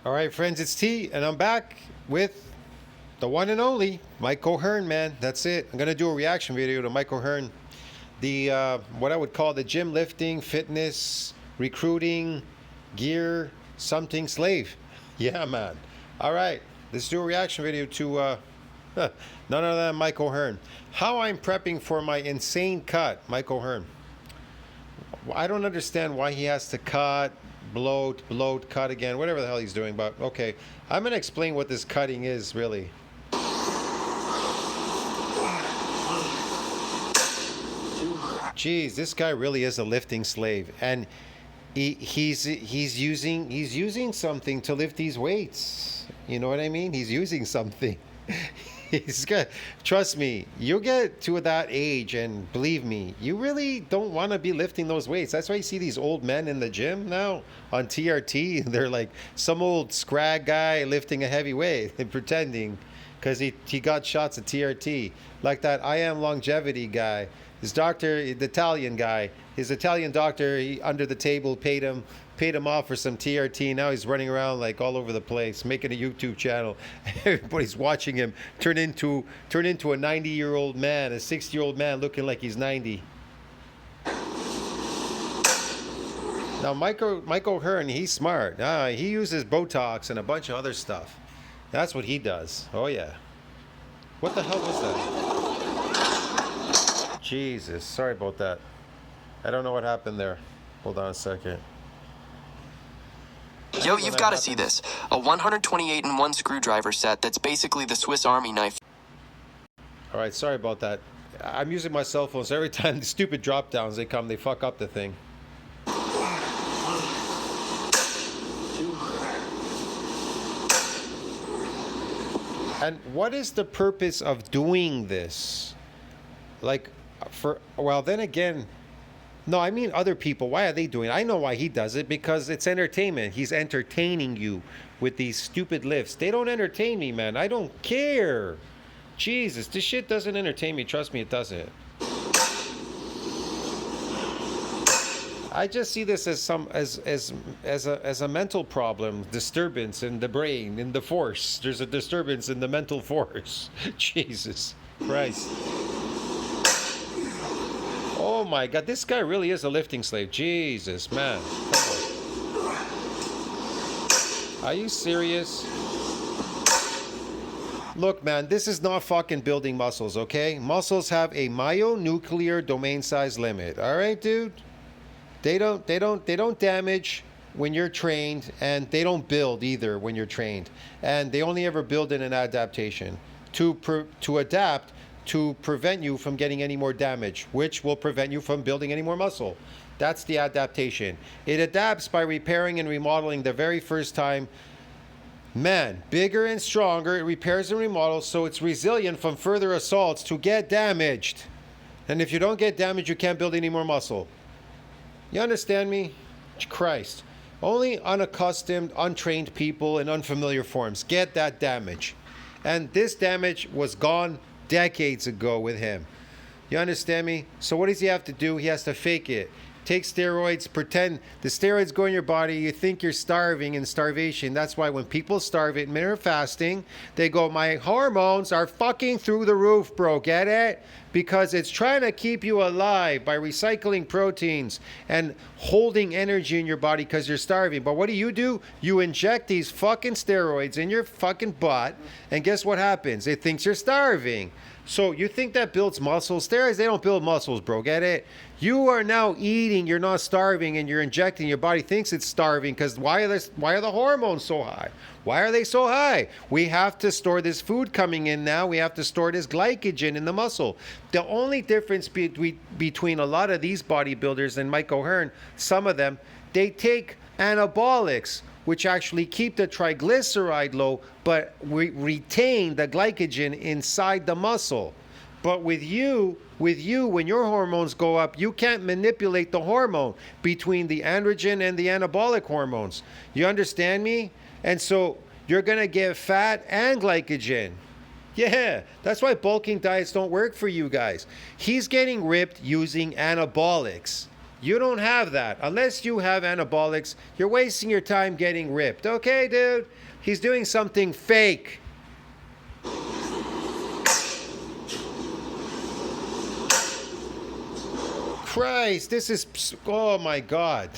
All right, friends, it's T, and I'm back with the one and only Mike O'Hearn, man. That's it. I'm gonna do a reaction video to Mike O'Hearn, the what I would call the gym lifting, fitness, recruiting, gear, something slave. Yeah, man. All right, let's do a reaction video to none other than Mike O'Hearn. How I'm prepping for my insane cut, Mike O'Hearn. I don't understand why he has to cut, bloat, cut again, whatever the hell he's doing, but okay. I'm going to explain what this cutting is, really. Jeez, this guy really is a lifting slave, and he's using something to lift these weights. You know what I mean? He's using something. He's got, trust me, you'll get to that age, and believe me, you really don't want to be lifting those weights. That's why you see these old men in the gym now on TRT. They're like some old scrag guy lifting a heavy weight and pretending because he got shots at TRT. Like that I Am Longevity guy. His doctor, the Italian guy, his Italian doctor, he, under the table, paid him off for some TRT. Now he's running around like all over the place, making a YouTube channel. Everybody's watching him turn into a 90-year-old man, a 60-year-old man looking like he's 90. Now Mike O'Hearn, he's smart. He uses Botox and a bunch of other stuff. That's what he does. Oh yeah. What the hell was that? Jesus, sorry about that. I don't know what happened there. Hold on a second. Yo, you've got to see this. A 128-in-1 screwdriver set that's basically the Swiss Army knife. All right, sorry about that. I'm using my cell phone, so every time the stupid drop downs they come, they fuck up the thing. And what is the purpose of doing this? Like, well, then again, no, I mean other people. Why are they doing it? I know why he does it, because it's entertainment. He's entertaining you with these stupid lifts. They don't entertain me, man. I don't care. Jesus, this shit doesn't entertain me. Trust me, it doesn't. I just see this as a mental problem, disturbance in the brain, in the force. There's a disturbance in the mental force. Jesus Christ. Oh my God, this guy really is a lifting slave. Jesus, man. Are you serious? Look, man, this is not fucking building muscles, okay? Muscles have a myonuclear domain size limit. All right, dude? They don't damage when you're trained, and they don't build either when you're trained. And they only ever build in an adaptation to adapt to prevent you from getting any more damage, which will prevent you from building any more muscle. That's the adaptation. It adapts by repairing and remodeling the very first time. Man, bigger and stronger, it repairs and remodels so it's resilient from further assaults to get damaged. And if you don't get damaged, you can't build any more muscle. You understand me? Christ. Only unaccustomed, untrained people in unfamiliar forms get that damage. And this damage was gone decades ago with him. You understand me? So what does he have to do? He has to fake it. Take steroids, pretend the steroids go in your body, you think you're starving in starvation. That's why when people starve at intermittent fasting, they go, my hormones are fucking through the roof, bro. Get it? Because it's trying to keep you alive by recycling proteins and holding energy in your body because you're starving. But what do? You inject these fucking steroids in your fucking butt, and guess what happens? It thinks you're starving. So you think that builds muscles? Steroids, they don't build muscles, bro. Get it? You are now eating, you're not starving, and you're injecting. Your body thinks it's starving because why are the hormones so high? Why are they so high? We have to store this food coming in now. We have to store this glycogen in the muscle. The only difference between a lot of these bodybuilders and Mike O'Hearn, some of them, they take anabolics, which actually keep the triglyceride low, but retain the glycogen inside the muscle. But with you, when your hormones go up, you can't manipulate the hormone between the androgen and the anabolic hormones. You understand me? And so you're going to get fat and glycogen. Yeah, that's why bulking diets don't work for you guys. He's getting ripped using anabolics. You don't have that. Unless you have anabolics, you're wasting your time getting ripped. Okay, dude? He's doing something fake. Christ, this is... Oh, my God.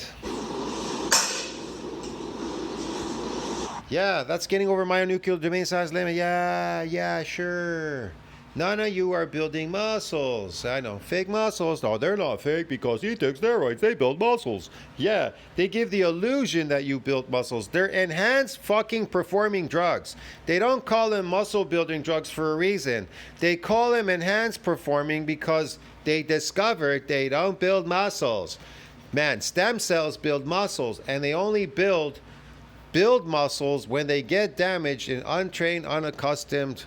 Yeah, that's getting over myonuclear domain size limit. Yeah, sure. None of you are building muscles. I know, fake muscles. No, they're not fake because he takes steroids. They build muscles. Yeah, they give the illusion that you built muscles. They're enhanced fucking performing drugs. They don't call them muscle building drugs for a reason. They call them enhanced performing because they discovered they don't build muscles. Man, stem cells build muscles, and they only build muscles when they get damaged in untrained, unaccustomed,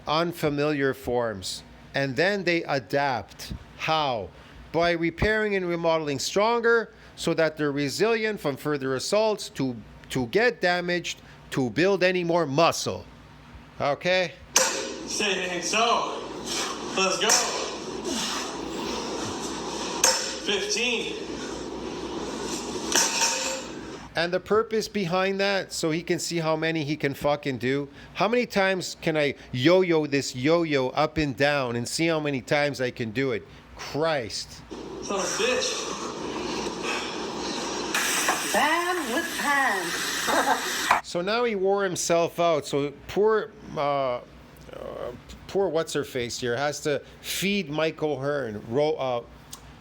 unfamiliar forms. And then they adapt. How? By repairing and remodeling stronger so that they're resilient from further assaults to get damaged to build any more muscle. Okay? Say anything so. Let's go. 15. And the purpose behind that, so he can see how many he can fucking do. How many times can I yo-yo this yo-yo up and down and see how many times I can do it? Christ. Son of a bitch. Bam with pan. So now he wore himself out. So poor what's her face here has to feed Michael Hearn.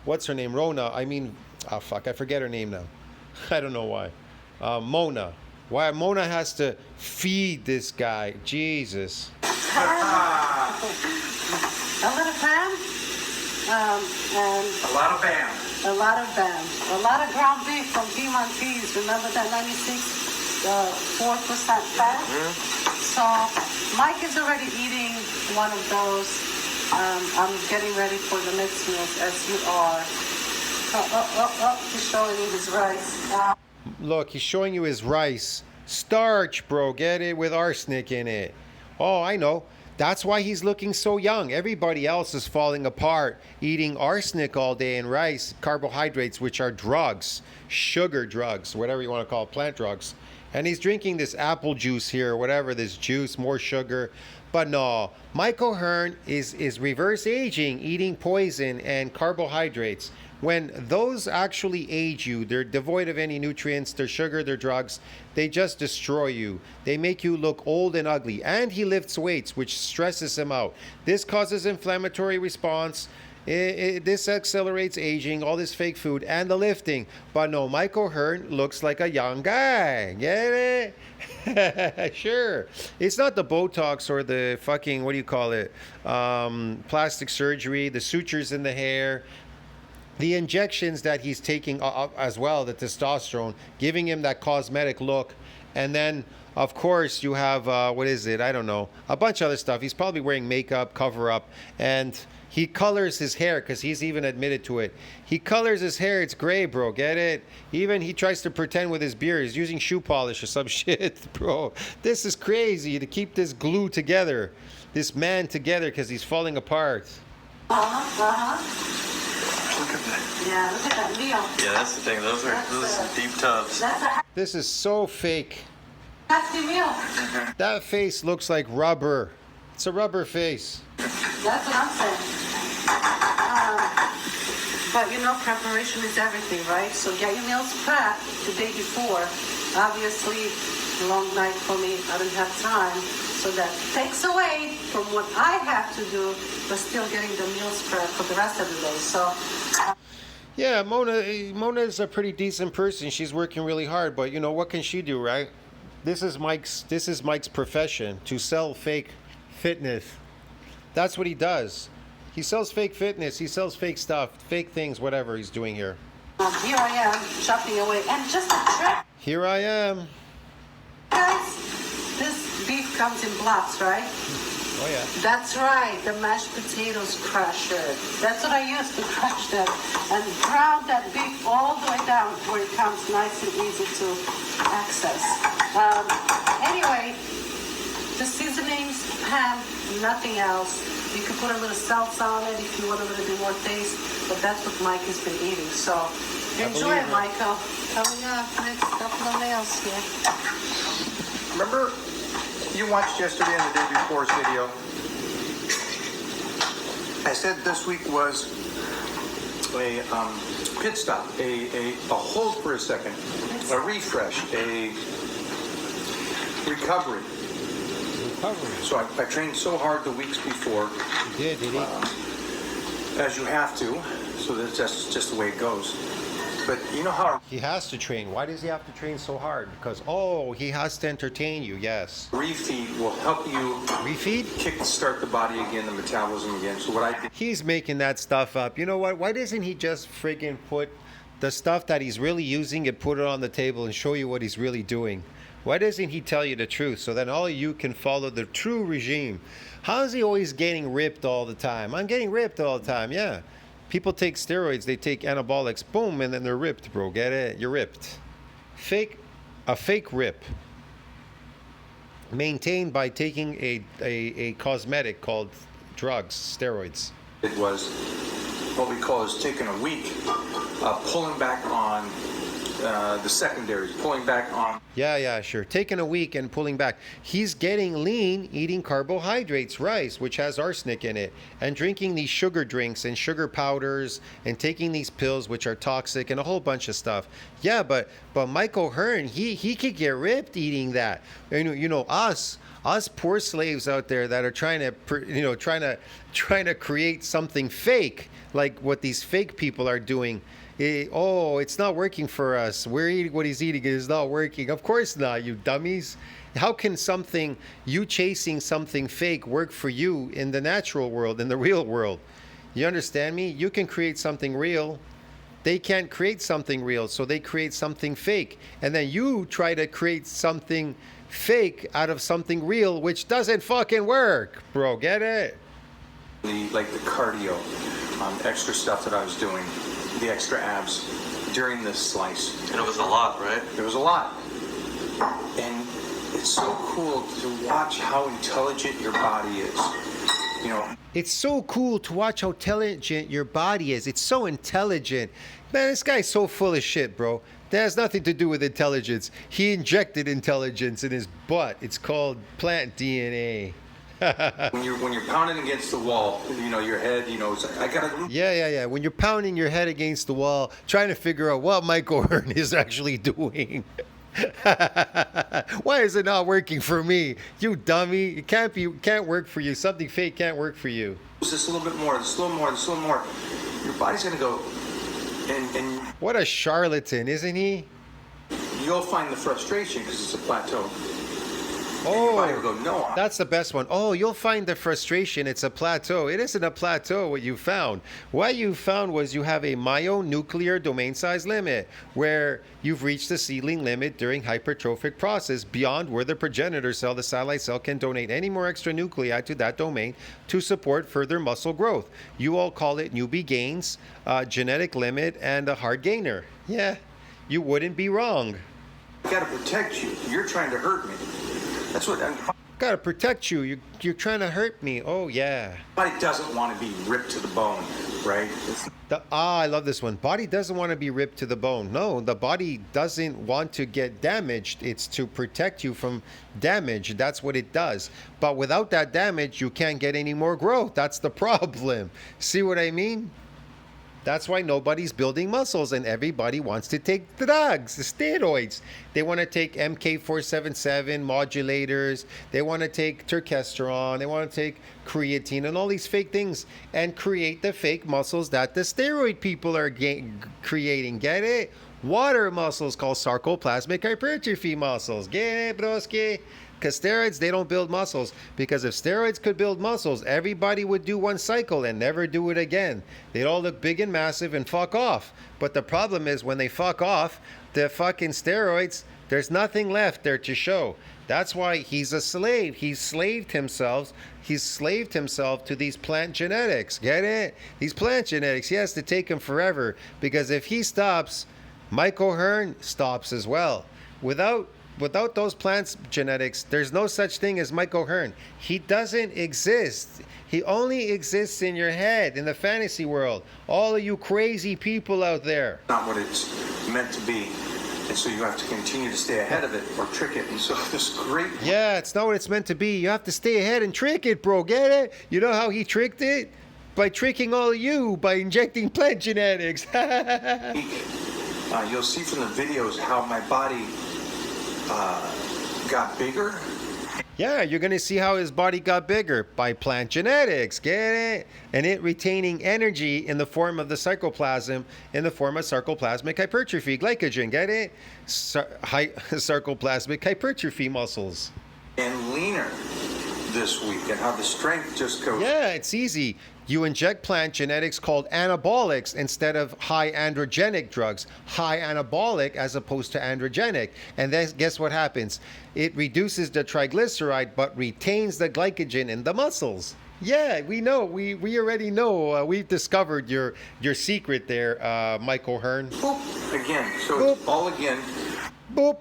What's her name? Rona. I mean, I forget her name now. I don't know why. Mona. Why Mona has to feed this guy? Jesus. A little pan. And A lot of bam. a lot of bam. A lot of ground beef from Piedmontese. Remember that 4% fat? So Mike is already eating one of those. I'm getting ready for the next meals as you are. He's showing you his rice. Look, he's showing you his rice. Starch, bro. Get it with arsenic in it. Oh, I know. That's why he's looking so young. Everybody else is falling apart, eating arsenic all day and rice, carbohydrates, which are drugs, sugar drugs, whatever you want to call it, plant drugs. And he's drinking this apple juice here, whatever, this juice, more sugar. But no, Michael Hearn is reverse aging, eating poison and carbohydrates. When those actually age you, they're devoid of any nutrients, they're sugar, they're drugs, they just destroy you. They make you look old and ugly. And he lifts weights, which stresses him out. This causes inflammatory response. This accelerates aging, all this fake food, and the lifting. But no, Michael Hearn looks like a young guy. Get it? Sure. It's not the Botox or the fucking, what do you call it? Plastic surgery, the sutures in the hair. The injections that he's taking as well, the testosterone, giving him that cosmetic look. And then, of course, you have, what is it? I don't know. A bunch of other stuff. He's probably wearing makeup, cover up. And he colors his hair because he's even admitted to it. He colors his hair. It's gray, bro. Get it? Even he tries to pretend with his beard. He's using shoe polish or some shit, bro. This is crazy to keep this glue together. This man together because he's falling apart. Look at that. Yeah, look at that meal. Yeah, that's the thing. Those are some deep tubs. That's a This is so fake. hefty meal. That face looks like rubber. It's a rubber face. That's what I'm saying. But you know, preparation is everything, right? So get your meals prepped the day before. Obviously, long night for me. I don't have time. So that takes away from what I have to do, but still getting the meals prepped for the rest of the day. So. Yeah, Mona is a pretty decent person. She's working really hard, but you know what can she do, right? This is Mike's profession, to sell fake fitness. That's what he does. He sells fake fitness. He sells fake stuff, fake things, whatever he's doing here. Here I am chopping away, and just a trick, Here I am. guys. This beef comes in blocks, right? Oh yeah. That's right, the mashed potatoes crusher. That's what I use to crush them and ground that beef all the way down where it comes nice and easy to access. Anyway, the seasonings, ham, nothing else. You can put a little salsa on it if you want a little bit more taste. But that's what Mike has been eating. So enjoy believe it, it. Michael. Coming up next couple of meals here. Remember you watched yesterday and the day before's video? I said this week was a pit stop, a hold for a second, a refresh, a recovery. So I trained so hard the weeks before, He did he? as you have to, so that's just the way it goes. But you know how He has to train. Why does he have to train so hard? Because, he has to entertain you, yes. refeed will help you Refeed? kick-start the body again, the metabolism again. So what I did, He's making that stuff up. You know what? Why doesn't he just friggin' put the stuff that he's really using and put it on the table and show you what he's really doing? Why doesn't he tell you the truth so then all of you can follow the true regime? How is he always getting ripped all the time? I'm getting ripped all the time, yeah. People take steroids, they take anabolics, boom, and then they're ripped, bro. Get it? You're ripped. A fake rip. Maintained by taking a cosmetic called drugs, steroids. it was what we call is taking a week, pulling back on the secondaries, pulling back on. Yeah, sure. Taking a week and pulling back. He's getting lean, eating carbohydrates, rice, which has arsenic in it, and drinking these sugar drinks and sugar powders and taking these pills, which are toxic, and a whole bunch of stuff. Yeah, but Michael Hearn, he could get ripped eating that. You know us poor slaves out there that are trying to create something fake, like what these fake people are doing. It's not working for us. We're eating what he's eating. It is not working. Of course not, you dummies. How can you chasing something fake work for you in the natural world, in the real world? You understand me? You can create something real. They can't create something real, so they create something fake. And then you try to create something fake out of something real, which doesn't fucking work, bro. Get it? The cardio, extra stuff that I was doing, the extra abs during this slice. And it was a lot, right? There was a lot. And it's so cool to watch how intelligent your body is. You know, It's so cool to watch how intelligent your body is. It's so intelligent. Man, this guy's so full of shit, bro. That has nothing to do with intelligence. He injected intelligence in his butt. It's called plant DNA. when you're pounding against the wall, your head, it's like, I gotta. Yeah. When you're pounding your head against the wall, trying to figure out what Michael Hearn is actually doing. Why is it not working for me? You dummy. It can't work for you. Something fake can't work for you. Just a little bit more, just a little more, just a little more. Your body's gonna go, and What a charlatan, isn't he? you'll find the frustration because it's a plateau. Your Oh, body will go, no. that's the best one. Oh, you'll find the frustration. It's a plateau. It isn't a plateau, what you found. What you found was you have a myonuclear domain size limit, where you've reached the ceiling limit during hypertrophic process beyond where the progenitor cell, the satellite cell, can donate any more extra nuclei to that domain to support further muscle growth. You all call it newbie gains, genetic limit, and a hard gainer. Yeah, you wouldn't be wrong. I gotta protect you. You're trying to hurt me. That's what. Gotta protect you. You're trying to hurt me. Oh, yeah. Body doesn't want to be ripped to the bone, right? I love this one. Body doesn't want to be ripped to the bone. No, the body doesn't want to get damaged. It's to protect you from damage. That's what it does. But without that damage, you can't get any more growth. That's the problem. See what I mean? That's why nobody's building muscles and everybody wants to take the drugs, the steroids. They want to take MK477 modulators. They want to take terkesterone. They want to take creatine and all these fake things and create the fake muscles that the steroid people are creating. Get it? Water muscles called sarcoplasmic hypertrophy muscles. Get it, broski? Because steroids, they don't build muscles. Because if steroids could build muscles, everybody would do one cycle and never do it again. They'd all look big and massive and fuck off. But the problem is when they fuck off, the fucking steroids, there's nothing left there to show. That's why he's a slave. He's slaved himself to these plant genetics. Get it? These plant genetics, he has to take them forever. Because if he stops, Michael Hearn stops as well. Without without those plants genetics, there's no such thing as Michael Hearn. He doesn't exist. He only exists in your head, in the fantasy world. All of you crazy people out there. Not what it's meant to be. And so you have to continue to stay ahead of it or trick it. And so this great... Yeah, it's not what it's meant to be. You have to stay ahead and trick it, bro. Get it? You know how he tricked it? By tricking all of you, by injecting plant genetics. You'll see from the videos how my body got bigger. Yeah, you're going to see how his body got bigger by plant genetics. Get it? And it retaining energy in the form of the sarcoplasm, in the form of sarcoplasmic hypertrophy, glycogen. Get it? Sarcoplasmic hypertrophy muscles. And leaner this week, and how the strength just goes. Yeah, it's easy. You inject plant genetics called anabolics instead of high androgenic drugs. High anabolic as opposed to androgenic. And then guess what happens? It reduces the triglyceride but retains the glycogen in the muscles. Yeah, we know. We already know. We've discovered your secret there, Michael Hearn. Boop. Again. So Boop. It's all again. Boop.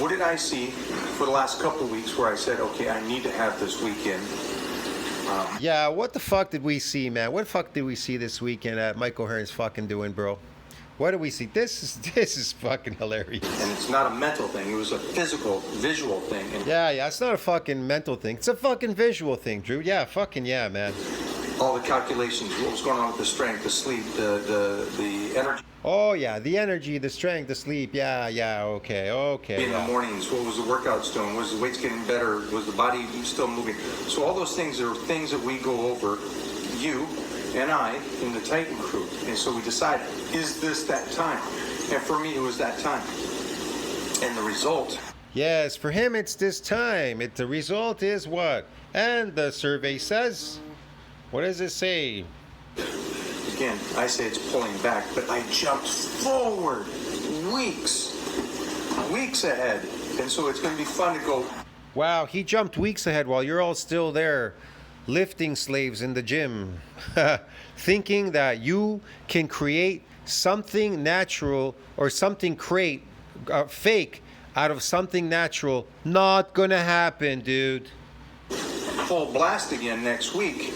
What did I see for the last couple of weeks where I said, okay, I need to have this weekend? Yeah, what the fuck did we see, man? What the fuck did we see this weekend at Michael Hearn's fucking doing, bro? What did we see? This is fucking hilarious. And it's not a mental thing. It was a physical, visual thing. And Yeah, it's not a fucking mental thing. It's a fucking visual thing, Drew. Yeah, fucking yeah, man. all the calculations, what was going on with the strength, the sleep, the energy. Oh yeah, the energy, the strength, the sleep. Yeah, okay. In the mornings, what was the workouts doing? Was the weights getting better? Was the body still moving? So all those things are things that we go over, you and I, in the Titan crew. And so we decided, is this that time? And for me, it was that time. And the result. Yes, for him it's this time. The result is what? And the survey says, what does it say? Again, I say it's pulling back, but I jumped forward weeks ahead. And so it's going to be fun to go. Wow, he jumped weeks ahead while you're all still there, lifting slaves in the gym, thinking that you can create something natural or something fake out of something natural. Not gonna happen, dude. Full blast again next week.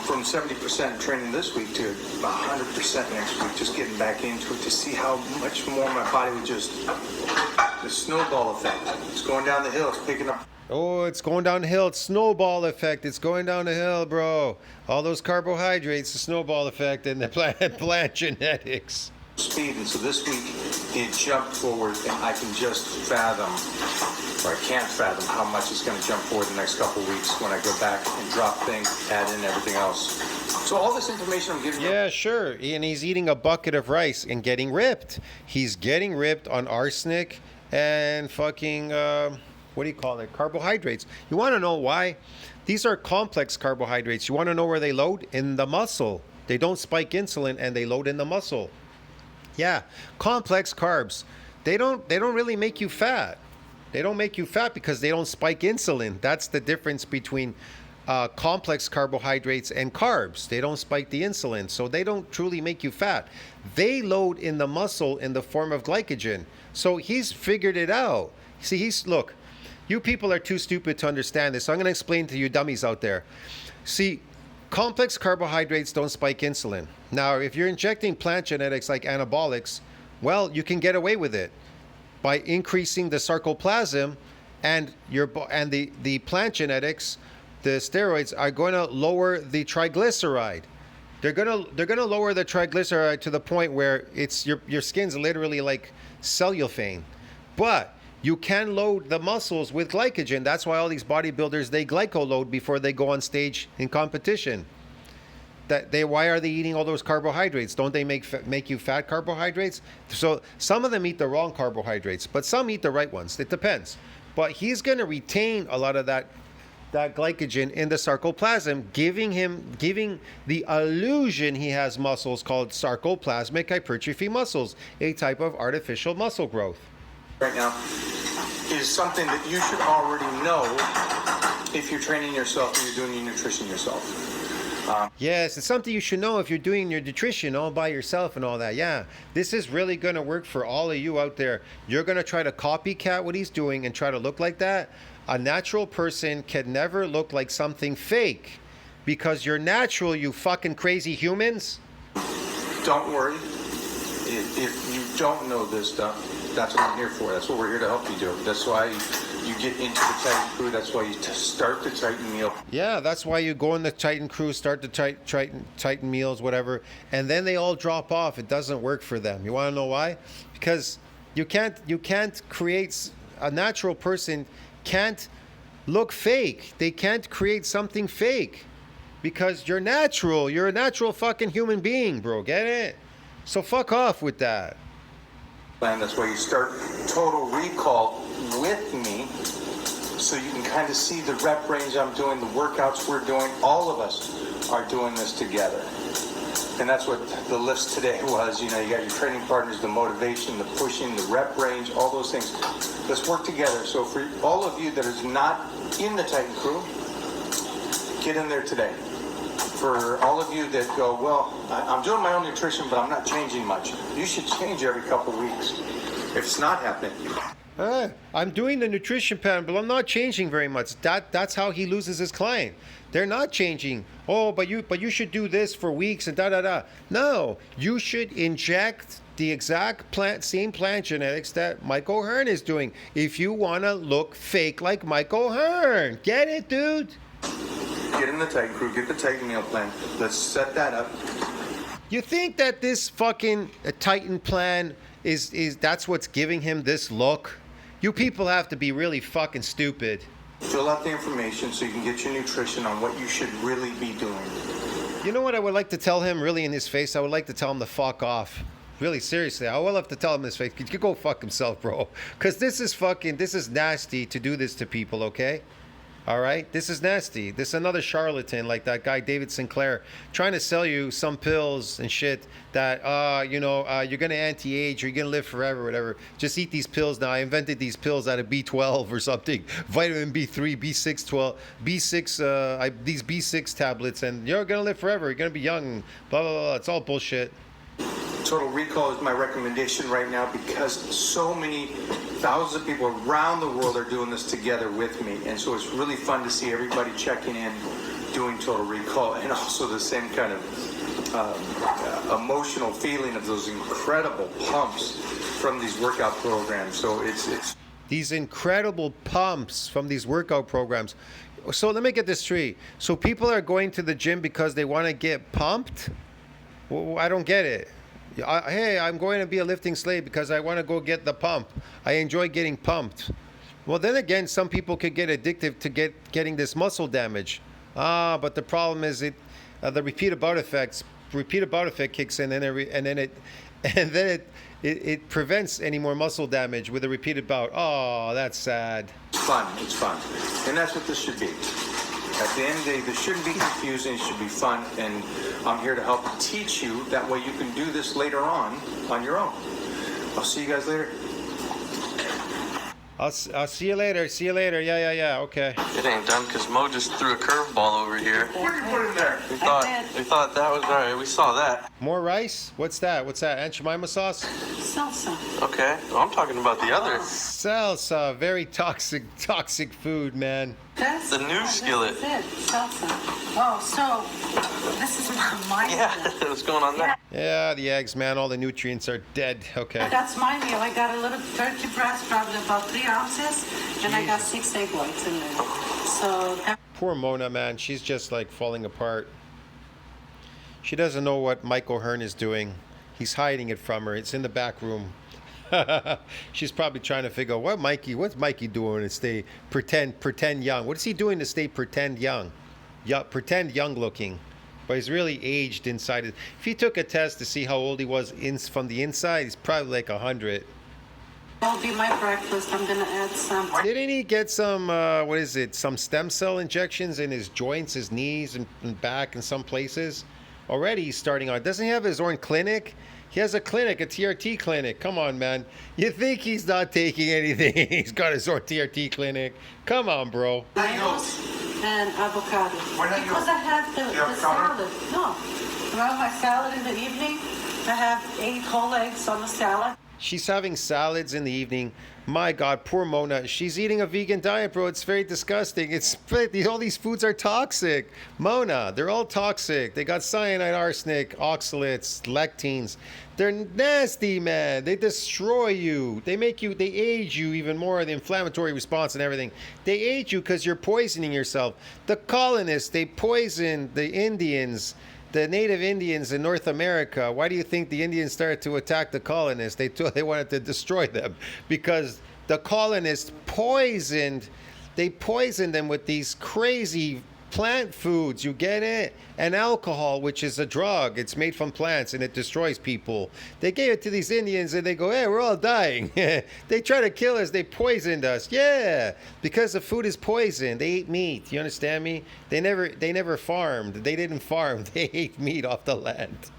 From 70% training this week to 100% next week, just getting back into it to see how much more my body would just, the snowball effect. It's going down the hill, it's picking up. Oh, it's going down the hill. It's snowball effect. It's going down the hill, bro. All those carbohydrates, the snowball effect, and the plant genetics. Speed, and so this week it jumped forward, and I can just fathom, or I can't fathom how much it's going to jump forward the next couple of weeks when I go back and drop things, add in everything else. So all this information I'm giving you. Yeah, sure. And he's eating a bucket of rice and getting ripped. He's getting ripped on arsenic and fucking, what do you call it? Carbohydrates. You want to know why? These are complex carbohydrates. You want to know where they load? In the muscle. They don't spike insulin and they load in the muscle. Yeah, complex carbs. They don't really make you fat. They don't make you fat because they don't spike insulin. That's the difference between complex carbohydrates and carbs. They don't spike the insulin, so they don't truly make you fat. They load in the muscle in the form of glycogen. So he's figured it out. See, look, you people are too stupid to understand this. So I'm going to explain to you dummies out there. See, complex carbohydrates don't spike insulin. Now, if you're injecting plant genetics like anabolics, well, you can get away with it by increasing the sarcoplasm, and the plant genetics, the steroids are going to lower the triglyceride. They're going to lower the triglyceride to the point where it's your skin's literally like cellophane. But you can load the muscles with glycogen. That's why all these bodybuilders, they glyco-load before they go on stage in competition. Why are they eating all those carbohydrates? Don't they make you fat carbohydrates? So some of them eat the wrong carbohydrates, but some eat the right ones. It depends. But he's going to retain a lot of that glycogen in the sarcoplasm, giving the illusion he has muscles called sarcoplasmic hypertrophy muscles, a type of artificial muscle growth. Right now is something that you should already know if you're training yourself and you're doing your nutrition yourself. Yes, it's something you should know if you're doing your nutrition all by yourself and all that. Yeah, this is really going to work for all of you out there. You're going to try to copycat what he's doing and try to look like that. A natural person can never look like something fake because you're natural, you fucking crazy humans. Don't worry. If you don't know this stuff, that's what I'm here for. That's what we're here to help you do. That's why you get into the Titan crew. That's why you start the Titan meal. Yeah, that's why you go in the Titan crew, start the Titan meals, whatever, and then they all drop off. It doesn't work for them. You want to know why? Because you can't create a natural person can't look fake. They can't create something fake because you're natural. You're a natural fucking human being, bro. Get it? So fuck off with that. And that's why you start Total Recall with me, so you can kind of see the rep range I'm doing, the workouts we're doing. All of us are doing this together. And that's what the lifts today was. You know, you got your training partners, the motivation, the pushing, the rep range, all those things. Let's work together. So for all of you that is not in the Titan crew, get in there today. For all of you that go, well, I'm doing my own nutrition, but I'm not changing much. You should change every couple weeks. If it's not happening. I'm doing the nutrition plan, but I'm not changing very much. That's how he loses his client. They're not changing. Oh, but you should do this for weeks and da. No, you should inject the exact same plant genetics that Mike O'Hearn is doing if you want to look fake like Mike O'Hearn. Get it, dude? Get in the Titan crew, get the Titan meal plan. Let's set that up. You think that this fucking Titan plan is that's what's giving him this look? You people have to be really fucking stupid. Fill out the information so you can get your nutrition on what you should really be doing. You know what I would like to tell him really in his face? I would like to tell him to fuck off. Really, seriously. I will have to tell him in his face. You could go fuck himself, bro. Because this is nasty to do this to people, okay? All right? This is nasty. This is another charlatan like that guy, David Sinclair, trying to sell you some pills and shit that, you're going to anti-age, or you're going to live forever, whatever. Just eat these pills now. I invented these pills out of B12 or something. Vitamin B3, B6, 12, B6, these B6 tablets, and you're going to live forever. You're going to be young, blah, blah, blah. It's all bullshit. Total Recall is my recommendation right now because so many thousands of people around the world are doing this together with me. And so it's really fun to see everybody checking in, doing Total Recall, and also the same kind of emotional feeling of those incredible pumps from these workout programs. So it's these incredible pumps from these workout programs. So let me get this straight. So people are going to the gym because they want to get pumped? Well, I don't get it. Hey, I'm going to be a lifting slave because I want to go get the pump. I enjoy getting pumped. Well, then again, some people could get addicted to getting this muscle damage. But the problem is the repeated bout effect kicks in, and then it prevents any more muscle damage with a repeated bout. Oh, that's sad. It's fun, and that's what this should be. At the end of the day, this shouldn't be confusing, it should be fun, and I'm here to help teach you. That way you can do this later on your own. I'll see you guys later. I'll see you later. See you later. Yeah. Okay. It ain't done because Mo just threw a curveball over here. What did you put in there? We thought that was all right. We saw that. More rice? What's that? Aunt Jemima sauce? Salsa. Okay. Well, I'm talking about the other. Salsa. Very toxic food, man. That's The new skillet. That's it. Salsa. Oh, so this is my Yeah, meal. what's going on there? Yeah, the eggs, man. All the nutrients are dead. Okay. That's my meal. I got a little turkey breast, probably about 3 ounces, and I got 6 egg whites in there. So Poor Mona, man. She's just like falling apart. She doesn't know what Mike O'Hearn is doing. He's hiding it from her. It's in the back room. She's probably trying to figure out what's Mikey doing to stay pretend young. What is he doing to stay pretend young? Pretend young looking. But he's really aged inside. If he took a test to see how old he was from the inside, he's probably like 100. that'll be my breakfast. I'm gonna add some. Didn't he get some, some stem cell injections in his joints, his knees and back in some places? Already he's starting on. Doesn't he have his own clinic? He has a clinic, a TRT clinic. Come on, man. You think he's not taking anything? He's got his own TRT clinic. Come on, bro. Tomatoes and avocado. Why not Because you? I have the avocado? salad. No. Well, my salad in the evening, I have 8 whole eggs on the salad. She's having salads in the evening. My God, poor Mona. She's eating a vegan diet, bro. It's very disgusting. All these foods are toxic. Mona, they're all toxic. They got cyanide, arsenic, oxalates, lectins. They're nasty, man. They destroy you. They age you even more, the inflammatory response and everything. They age you because you're poisoning yourself. The colonists, they poisoned the Indians. The native Indians in North America. Why do you think the Indians started to attack the colonists? They wanted to destroy them because the colonists poisoned them with these crazy plant foods. You get it? And alcohol, which is a drug. It's made from plants and it destroys people. They gave it to these Indians and they go, hey, we're all dying. They try to kill us. They poisoned us. Yeah, because the food is poison. They ate meat. You understand me? They never farmed. They didn't farm. They ate meat off the land.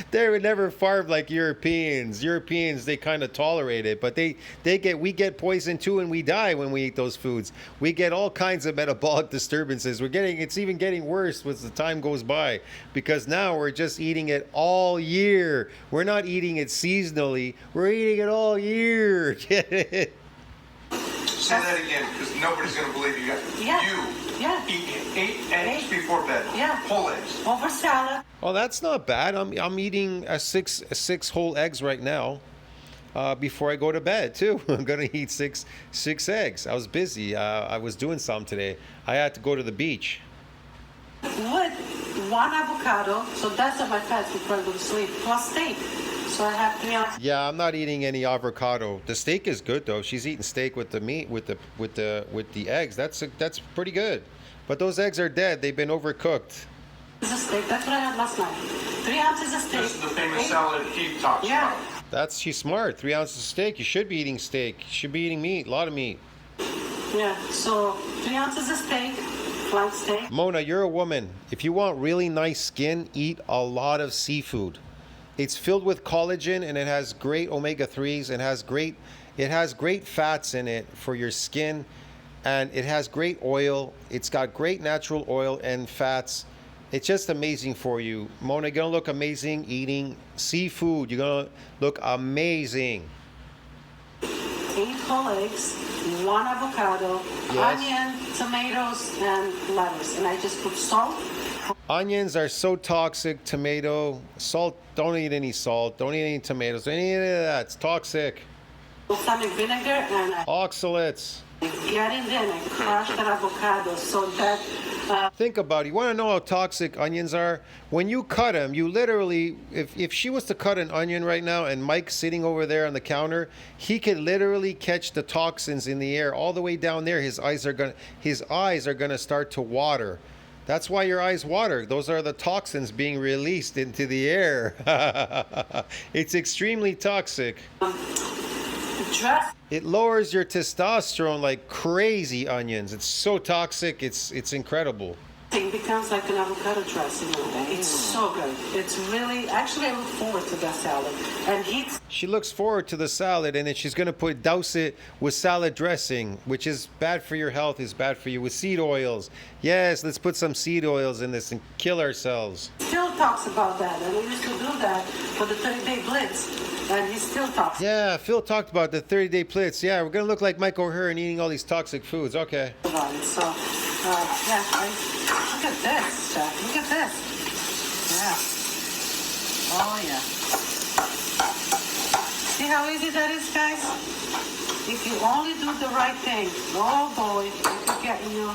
They were never farmed like Europeans. Europeans, they kind of tolerate it, but we get poisoned too, and we die when we eat those foods. We get all kinds of metabolic disturbances. It's even getting worse as the time goes by, because now we're just eating it all year. We're not eating it seasonally. We're eating it all year. Get it? Say that again, because nobody's going to believe you. Yeah. Eat 8 eggs before bed. Yeah. Whole eggs. Over salad. Oh, that's not bad. I'm eating six whole eggs right now. Before I go to bed too, I'm gonna eat six eggs. I was busy. I was doing something today. I had to go to the beach. With 1 avocado, so that's my fats before I go to sleep, plus steak. So I have 3 ounces. Yeah, I'm not eating any avocado. The steak is good though. She's eating steak with the meat, with the eggs. That's pretty good. But those eggs are dead. They've been overcooked. Of steak. That's what I had last night. 3 ounces of steak. This is the famous salad he talks Yeah. about. She's smart. 3 ounces of steak. You should be eating steak. You should be eating meat. A lot of meat. Yeah. So 3 ounces of steak, flank steak. Mona, you're a woman. If you want really nice skin, eat a lot of seafood. It's filled with collagen and it has great omega-3s and it has great fats in it for your skin, and it has great oil. It's got great natural oil and fats. It's just amazing for you. Mona, you're gonna look amazing eating seafood. You're gonna look amazing. 8 whole eggs, 1 avocado, Yes. onion, tomatoes, and lettuce. And I just put salt. Onions are so toxic. Tomato, salt, don't eat any salt. Don't eat any tomatoes. Don't eat any of that. It's toxic. Balsamic vinegar, and I Oxalates. get in there and I crush that avocado so that Think about it. You want to know how toxic onions are? When you cut them, you literally, if she was to cut an onion right now and Mike's sitting over there on the counter, he could literally catch the toxins in the air all the way down there. His eyes are gonna start to water. That's why your eyes water. Those are the toxins being released into the air. It's extremely toxic. dress It lowers your testosterone like crazy, onions. It's so toxic. It's incredible. becomes like an avocado dressing. It's so good. It's really, actually, I look forward to that salad. And he's She looks forward to the salad, and then she's going to douse it with salad dressing, which is bad for your health, is bad for you, with seed oils. Yes, let's put some seed oils in this and kill ourselves. still talks about that. And we used to do that for the 30-day blitz. And he still talks Yeah, Phil talked about the 30-day blitz. Yeah, we're going to look like Mike O'Hearn eating all these toxic foods. Okay. about it. So, look at this, Jack. Look at this. Yeah. Oh, yeah. See how easy that is, guys? If you only do the right thing, oh boy, you could get you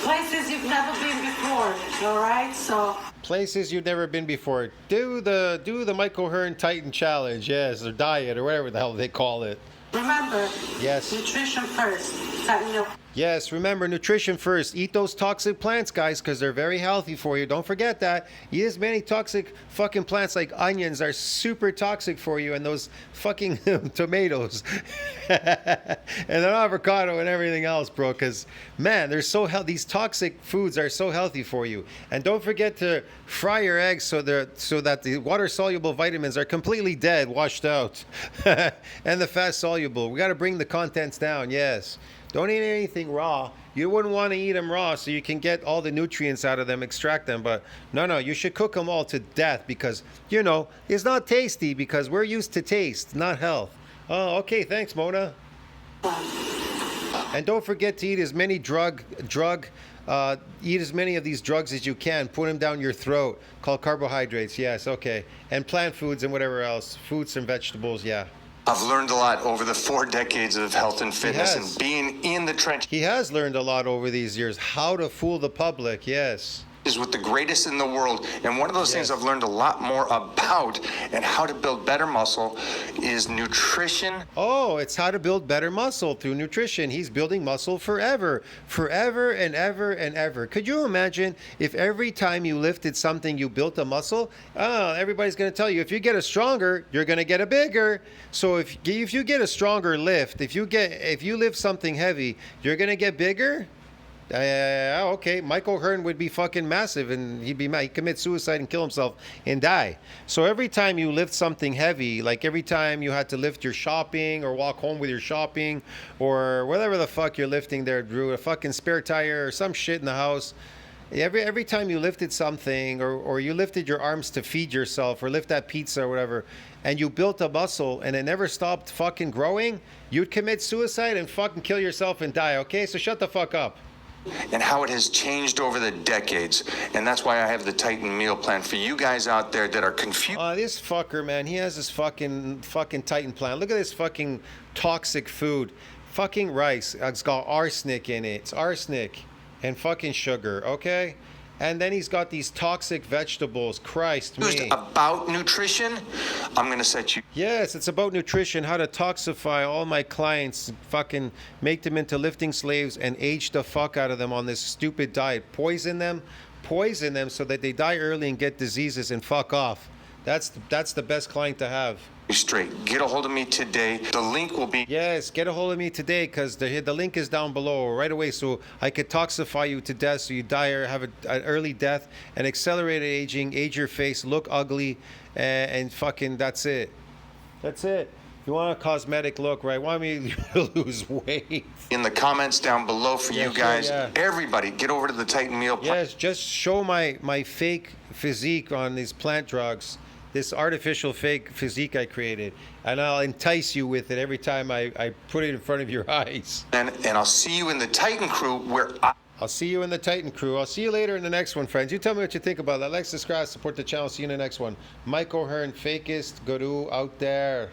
places you've never been before. All right, so Places you've never been before. Do the Mike O'Hearn Titan Challenge, yes, or diet, or whatever the hell they call it. remember, Yes. nutrition first. Tighten your Yes, remember, nutrition first. Eat those toxic plants, guys, because they're very healthy for you. Don't forget that. Eat as many toxic fucking plants like onions are super toxic for you, and those fucking tomatoes and the avocado and everything else, bro, because, man, they're so healthy. These toxic foods are so healthy for you. And don't forget to fry your eggs so that the water-soluble vitamins are completely dead, washed out, and the fat-soluble. We got to bring the contents down, yes. Don't eat anything raw. You wouldn't want to eat them raw so you can get all the nutrients out of them, extract them. But no, you should cook them all to death because, you know, it's not tasty because we're used to taste, not health. Oh, okay. Thanks, Mona. And don't forget to eat as many eat as many of these drugs as you can. Put them down your throat. Called carbohydrates. Yes, okay. And plant foods and whatever else. Fruits and vegetables, yeah. I've learned a lot over the 4 decades of health and fitness and being in the trenches. He has learned a lot over these years. How to fool the public, yes. Is with the greatest in the world. And one of those things I've learned a lot more about and how to build better muscle is nutrition. Oh, it's how to build better muscle through nutrition. He's building muscle forever and ever and ever. Could you imagine if every time you lifted something you built a muscle? Oh, everybody's going to tell you if you get a stronger, you're going to get a bigger. So if you get a stronger lift, if you lift something heavy, you're going to get bigger? Okay, Michael Hearn would be fucking massive and he'd commit suicide and kill himself and die. So every time you lift something heavy, like every time you had to lift your shopping or walk home with your shopping or whatever the fuck you're lifting there, Drew, a fucking spare tire or some shit in the house. Every time you lifted something or you lifted your arms to feed yourself or lift that pizza or whatever and you built a muscle and it never stopped fucking growing, you'd commit suicide and fucking kill yourself and die, okay? So shut the fuck up. And how it has changed over the decades. And that's why I have the Titan meal plan for you guys out there that are confused. This fucker, man, he has this fucking Titan plan. Look at this fucking toxic food. Fucking rice. It's got arsenic in it. It's arsenic and fucking sugar, okay? And then he's got these toxic vegetables. Christ me. About nutrition, I'm going to set you. Yes, it's about nutrition, how to toxify all my clients, fucking make them into lifting slaves and age the fuck out of them on this stupid diet. Poison them so that they die early and get diseases and fuck off. That's the best client to have. Straight. Get a hold of me today. The link will be. Yes, get a hold of me today because the link is down below right away so I could toxify you to death so you die or have an early death and accelerated aging, age your face, look ugly, and fucking that's it. That's it. You want a cosmetic look, right? Want me to lose weight? In the comments down below for you guys. Sure, yeah. Everybody, get over to the Titan meal plan. Yes, just show my fake physique on these plant drugs. This artificial fake physique I created, and I'll entice you with it every time I put it in front of your eyes. And I'll see you in the Titan crew I'll see you in the Titan crew. I'll see you later in the next one, friends. You tell me what you think about that. Like, subscribe, support the channel. See you in the next one. Mike O'Hearn, fakest guru out there.